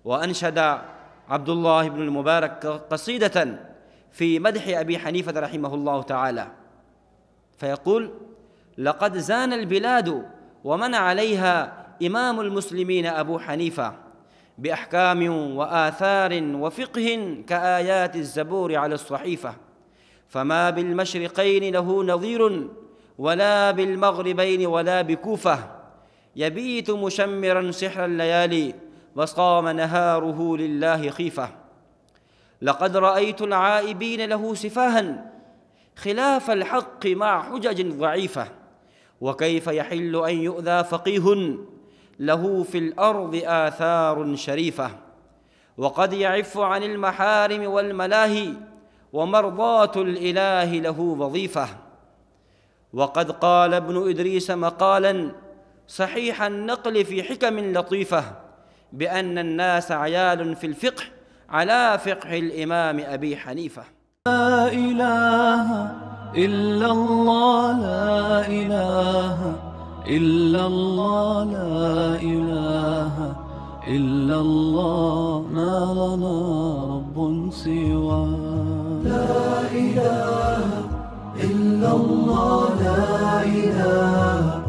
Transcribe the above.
وأنشد عبد الله بن المبارك قصيدة في مدح أبي حنيفة رحمه الله تعالى فيقول: لقد زان البلاد ومن عليها إمام المسلمين أبو حنيفة بأحكام وآثار وفقه كآيات الزبور على الصحيفة، فما بالمشرقين له نظير ولا بالمغربين ولا بكوفة، يبيت مشمرا سحر الليالي وصام نهاره لله خيفة. لقد رأيت العائبين له سفاها خلاف الحق مع حجج ضعيفة، وكيف يحل أن يؤذى فقيه له في الأرض آثار شريفة، وقد يعف عن المحارم والملاهي ومرضاة الإله له وظيفة. وقد قال ابن إدريس مقالا صحيح النقل في حكم لطيفة بأن الناس عيال في الفقه على فقه الإمام أبي حنيفة. لا إله إلا الله، لا إله إلا الله، لا إله إلا الله، ما لنا رب سواه. لا إله إلا الله، لا إله